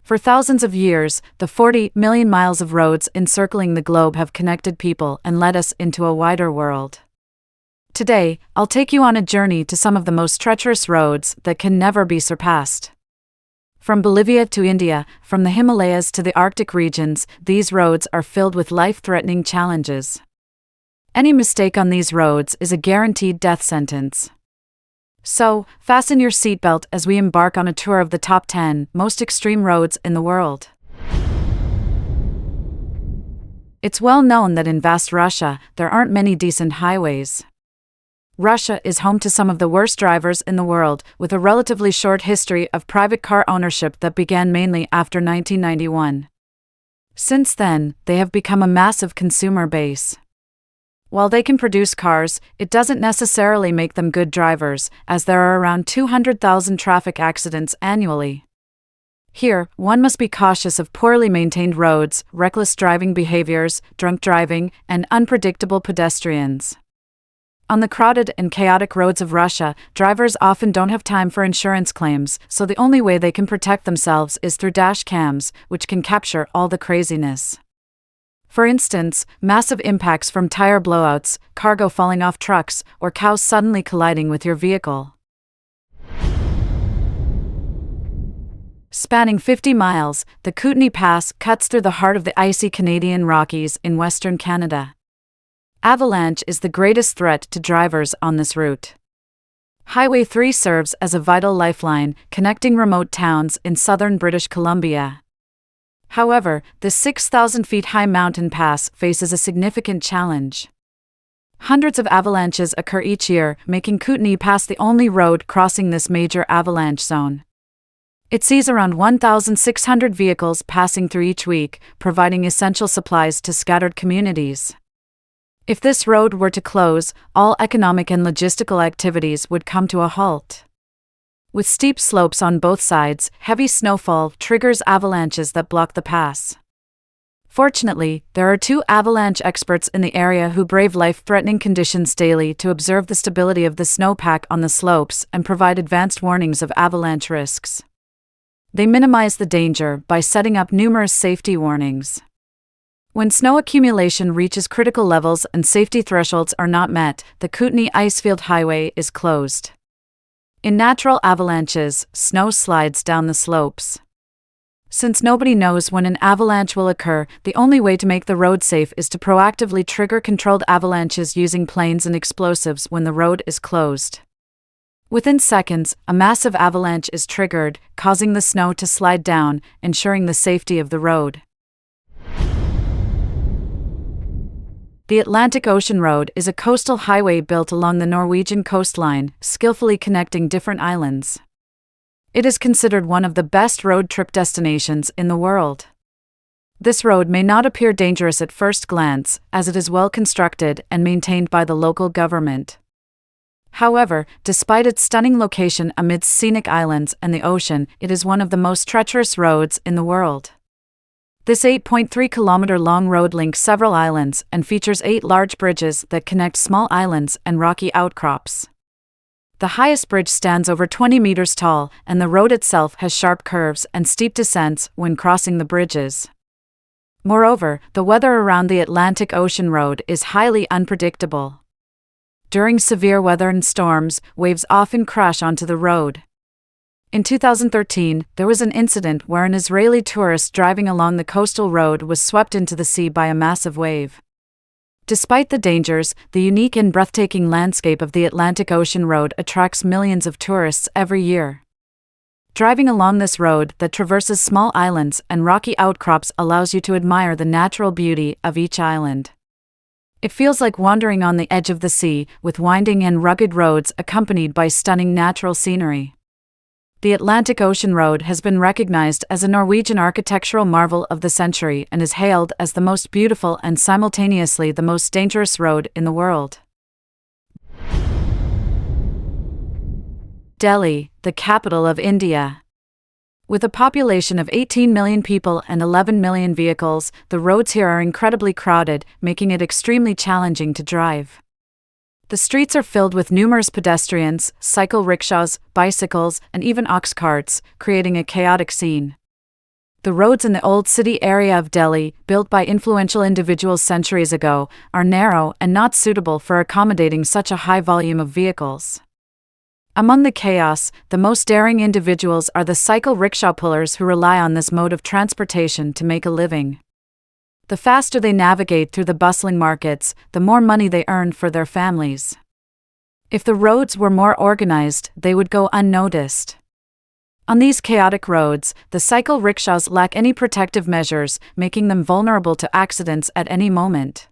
For thousands of years, the 40 million miles of roads encircling the globe have connected people and led us into a wider world. Today, I'll take you on a journey to some of the most treacherous roads that can never be surpassed. From Bolivia to India, from the Himalayas to the Arctic regions, these roads are filled with life-threatening challenges. Any mistake on these roads is a guaranteed death sentence. So, fasten your seatbelt as we embark on a tour of the top 10 most extreme roads in the world. It's well known that in vast Russia, there aren't many decent highways. Russia is home to some of the worst drivers in the world, with a relatively short history of private car ownership that began mainly after 1991. Since then, they have become a massive consumer base. While they can produce cars, it doesn't necessarily make them good drivers, as there are around 200,000 traffic accidents annually. Here, one must be cautious of poorly maintained roads, reckless driving behaviors, drunk driving, and unpredictable pedestrians. On the crowded and chaotic roads of Russia, drivers often don't have time for insurance claims, so the only way they can protect themselves is through dash cams, which can capture all the craziness. For instance, massive impacts from tire blowouts, cargo falling off trucks, or cows suddenly colliding with your vehicle. Spanning 50 miles, the Kootenay Pass cuts through the heart of the icy Canadian Rockies in western Canada. Avalanche is the greatest threat to drivers on this route. Highway 3 serves as a vital lifeline, connecting remote towns in southern British Columbia. However, this 6,000 feet high mountain pass faces a significant challenge. Hundreds of avalanches occur each year, making Kootenay Pass the only road crossing this major avalanche zone. It sees around 1,600 vehicles passing through each week, providing essential supplies to scattered communities. If this road were to close, all economic and logistical activities would come to a halt. With steep slopes on both sides, heavy snowfall triggers avalanches that block the pass. Fortunately, there are 2 avalanche experts in the area who brave life-threatening conditions daily to observe the stability of the snowpack on the slopes and provide advanced warnings of avalanche risks. They minimize the danger by setting up numerous safety warnings. When snow accumulation reaches critical levels and safety thresholds are not met, the Kootenay Icefield Highway is closed. In natural avalanches, snow slides down the slopes. Since nobody knows when an avalanche will occur, the only way to make the road safe is to proactively trigger controlled avalanches using planes and explosives when the road is closed. Within seconds, a massive avalanche is triggered, causing the snow to slide down, ensuring the safety of the road. The Atlantic Ocean Road is a coastal highway built along the Norwegian coastline, skillfully connecting different islands. It is considered one of the best road trip destinations in the world. This road may not appear dangerous at first glance, as it is well constructed and maintained by the local government. However, despite its stunning location amidst scenic islands and the ocean, it is one of the most treacherous roads in the world. This 8.3-kilometer-long road links several islands and features 8 large bridges that connect small islands and rocky outcrops. The highest bridge stands over 20 meters tall, and the road itself has sharp curves and steep descents when crossing the bridges. Moreover, the weather around the Atlantic Ocean Road is highly unpredictable. During severe weather and storms, waves often crash onto the road. In 2013, there was an incident where an Israeli tourist driving along the coastal road was swept into the sea by a massive wave. Despite the dangers, the unique and breathtaking landscape of the Atlantic Ocean Road attracts millions of tourists every year. Driving along this road that traverses small islands and rocky outcrops allows you to admire the natural beauty of each island. It feels like wandering on the edge of the sea, with winding and rugged roads accompanied by stunning natural scenery. The Atlantic Ocean Road has been recognized as a Norwegian architectural marvel of the century and is hailed as the most beautiful and simultaneously the most dangerous road in the world. Delhi, the capital of India. With a population of 18 million people and 11 million vehicles, the roads here are incredibly crowded, making it extremely challenging to drive. The streets are filled with numerous pedestrians, cycle rickshaws, bicycles, and even ox carts, creating a chaotic scene. The roads in the old city area of Delhi, built by influential individuals centuries ago, are narrow and not suitable for accommodating such a high volume of vehicles. Among the chaos, the most daring individuals are the cycle rickshaw pullers who rely on this mode of transportation to make a living. The faster they navigate through the bustling markets, the more money they earn for their families. If the roads were more organized, they would go unnoticed. On these chaotic roads, the cycle rickshaws lack any protective measures, making them vulnerable to accidents at any moment.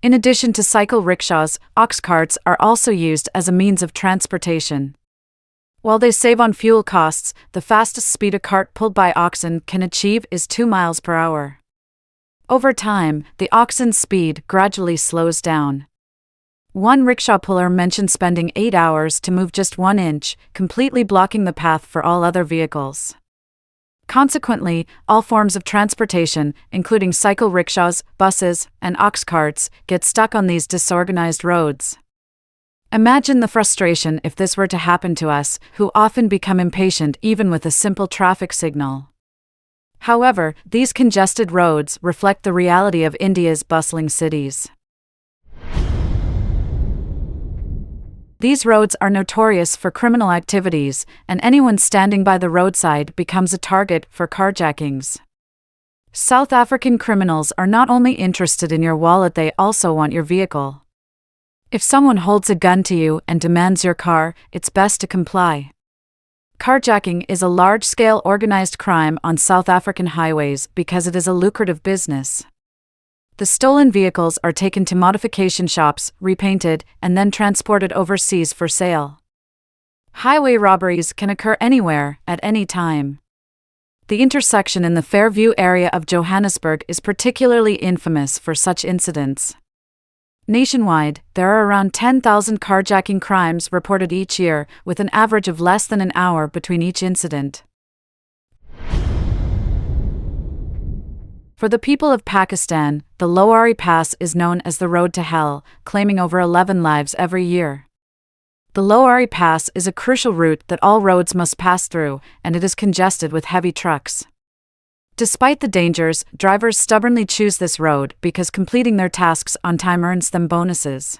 In addition to cycle rickshaws, ox carts are also used as a means of transportation. While they save on fuel costs, the fastest speed a cart pulled by oxen can achieve is 2 miles per hour. Over time, the oxen's speed gradually slows down. One rickshaw puller mentioned spending 8 hours to move just 1 inch, completely blocking the path for all other vehicles. Consequently, all forms of transportation, including cycle rickshaws, buses, and ox carts, get stuck on these disorganized roads. Imagine the frustration if this were to happen to us, who often become impatient even with a simple traffic signal. However, these congested roads reflect the reality of India's bustling cities. These roads are notorious for criminal activities, and anyone standing by the roadside becomes a target for carjackings. South African criminals are not only interested in your wallet, they also want your vehicle. If someone holds a gun to you and demands your car, it's best to comply. Carjacking is a large-scale organized crime on South African highways because it is a lucrative business. The stolen vehicles are taken to modification shops, repainted, and then transported overseas for sale. Highway robberies can occur anywhere, at any time. The intersection in the Fairview area of Johannesburg is particularly infamous for such incidents. Nationwide, there are around 10,000 carjacking crimes reported each year, with an average of less than an hour between each incident. For the people of Pakistan, the Lowari Pass is known as the road to hell, claiming over 11 lives every year. The Lowari Pass is a crucial route that all roads must pass through, and it is congested with heavy trucks. Despite the dangers, drivers stubbornly choose this road because completing their tasks on time earns them bonuses.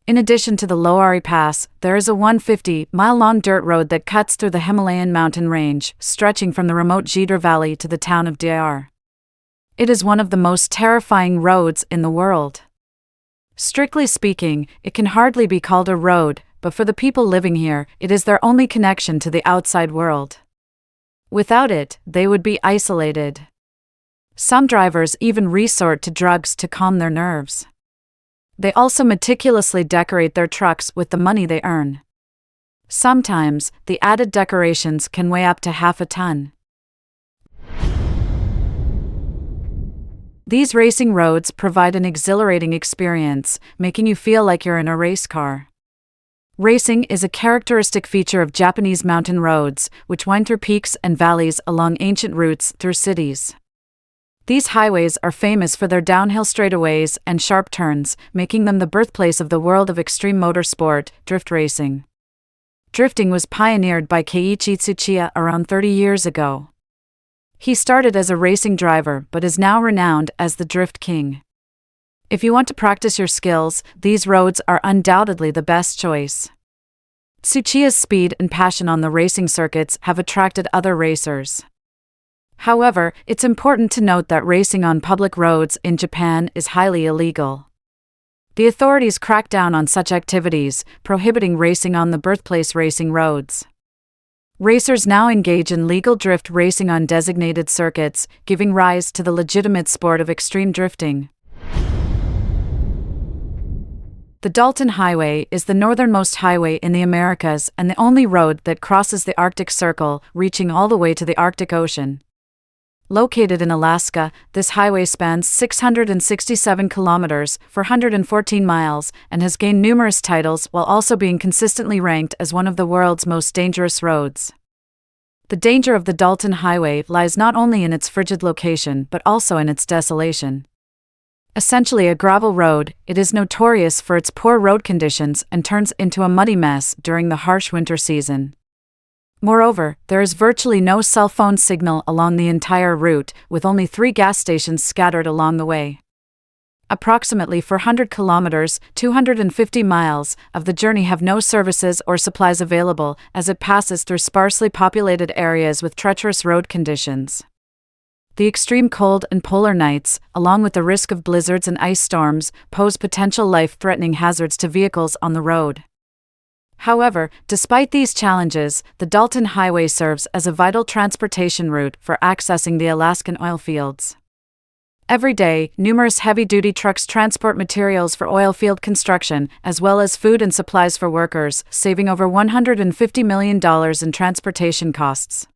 In addition to the Lowari Pass, there is a 150-mile-long dirt road that cuts through the Himalayan mountain range, stretching from the remote Jidra Valley to the town of Diyar. It is one of the most terrifying roads in the world. Strictly speaking, it can hardly be called a road, but for the people living here, it is their only connection to the outside world. Without it, they would be isolated. Some drivers even resort to drugs to calm their nerves. They also meticulously decorate their trucks with the money they earn. Sometimes, the added decorations can weigh up to half a ton. These racing roads provide an exhilarating experience, making you feel like you're in a race car. Racing is a characteristic feature of Japanese mountain roads, which wind through peaks and valleys along ancient routes through cities. These highways are famous for their downhill straightaways and sharp turns, making them the birthplace of the world of extreme motorsport, drift racing. Drifting was pioneered by Keiichi Tsuchiya around 30 years ago. He started as a racing driver but is now renowned as the Drift King. If you want to practice your skills, these roads are undoubtedly the best choice. Tsuchiya's speed and passion on the racing circuits have attracted other racers. However, it's important to note that racing on public roads in Japan is highly illegal. The authorities crack down on such activities, prohibiting racing on the birthplace racing roads. Racers now engage in legal drift racing on designated circuits, giving rise to the legitimate sport of extreme drifting. The Dalton Highway is the northernmost highway in the Americas and the only road that crosses the Arctic Circle, reaching all the way to the Arctic Ocean. Located in Alaska, this highway spans 667 kilometers, 414 miles, and has gained numerous titles while also being consistently ranked as one of the world's most dangerous roads. The danger of the Dalton Highway lies not only in its frigid location but also in its desolation. Essentially a gravel road, it is notorious for its poor road conditions and turns into a muddy mess during the harsh winter season. Moreover, there is virtually no cell phone signal along the entire route, with only 3 gas stations scattered along the way. Approximately 400 kilometers, 250 miles, of the journey have no services or supplies available, as it passes through sparsely populated areas with treacherous road conditions. The extreme cold and polar nights, along with the risk of blizzards and ice storms, pose potential life-threatening hazards to vehicles on the road. However, despite these challenges, the Dalton Highway serves as a vital transportation route for accessing the Alaskan oil fields. Every day, numerous heavy-duty trucks transport materials for oil field construction, as well as food and supplies for workers, saving over $150 million in transportation costs.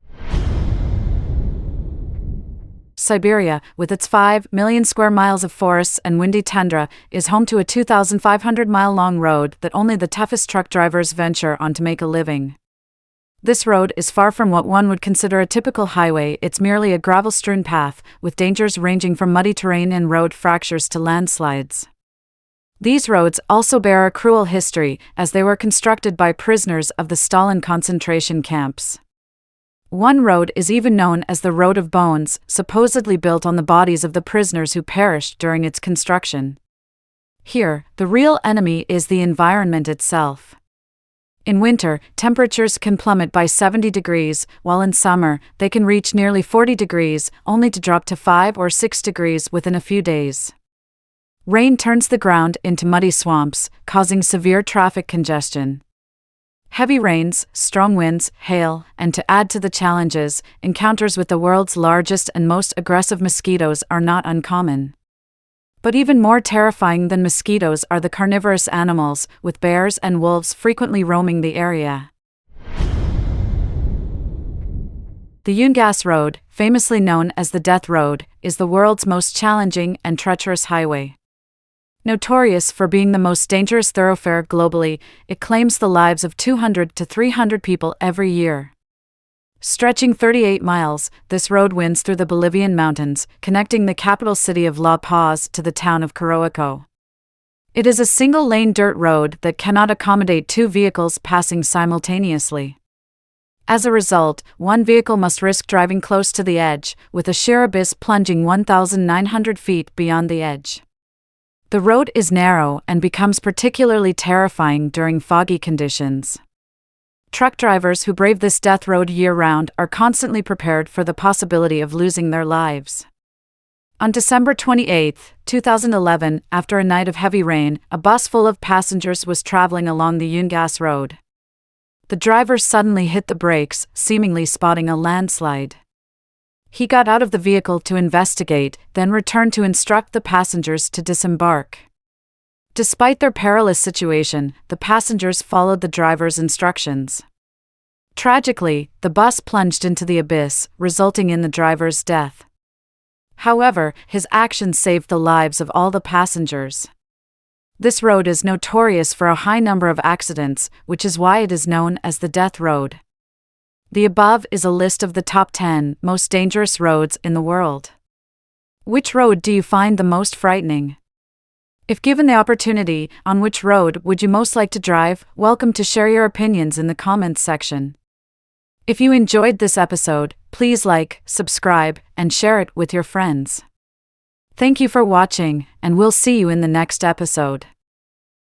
Siberia, with its 5 million square miles of forests and windy tundra, is home to a 2,500-mile-long road that only the toughest truck drivers venture on to make a living. This road is far from what one would consider a typical highway. It's merely a gravel-strewn path, with dangers ranging from muddy terrain and road fractures to landslides. These roads also bear a cruel history, as they were constructed by prisoners of the Stalin concentration camps. One road is even known as the Road of Bones, supposedly built on the bodies of the prisoners who perished during its construction. Here, the real enemy is the environment itself. In winter, temperatures can plummet by 70 degrees, while in summer, they can reach nearly 40 degrees, only to drop to 5 or 6 degrees within a few days. Rain turns the ground into muddy swamps, causing severe traffic congestion. Heavy rains, strong winds, hail, and to add to the challenges, encounters with the world's largest and most aggressive mosquitoes are not uncommon. But even more terrifying than mosquitoes are the carnivorous animals, with bears and wolves frequently roaming the area. The Yungas Road, famously known as the Death Road, is the world's most challenging and treacherous highway. Notorious for being the most dangerous thoroughfare globally, it claims the lives of 200 to 300 people every year. Stretching 38 miles, this road winds through the Bolivian mountains, connecting the capital city of La Paz to the town of Coroico. It is a single-lane dirt road that cannot accommodate 2 vehicles passing simultaneously. As a result, one vehicle must risk driving close to the edge, with a sheer abyss plunging 1,900 feet beyond the edge. The road is narrow and becomes particularly terrifying during foggy conditions. Truck drivers who brave this death road year-round are constantly prepared for the possibility of losing their lives. On December 28, 2011, after a night of heavy rain, a bus full of passengers was traveling along the Yungas Road. The driver suddenly hit the brakes, seemingly spotting a landslide. He got out of the vehicle to investigate, then returned to instruct the passengers to disembark. Despite their perilous situation, the passengers followed the driver's instructions. Tragically, the bus plunged into the abyss, resulting in the driver's death. However, his actions saved the lives of all the passengers. This road is notorious for a high number of accidents, which is why it is known as the Death Road. The above is a list of the top 10 most dangerous roads in the world. Which road do you find the most frightening? If given the opportunity, on which road would you most like to drive? Welcome to share your opinions in the comments section. If you enjoyed this episode, please like, subscribe, and share it with your friends. Thank you for watching, and we'll see you in the next episode.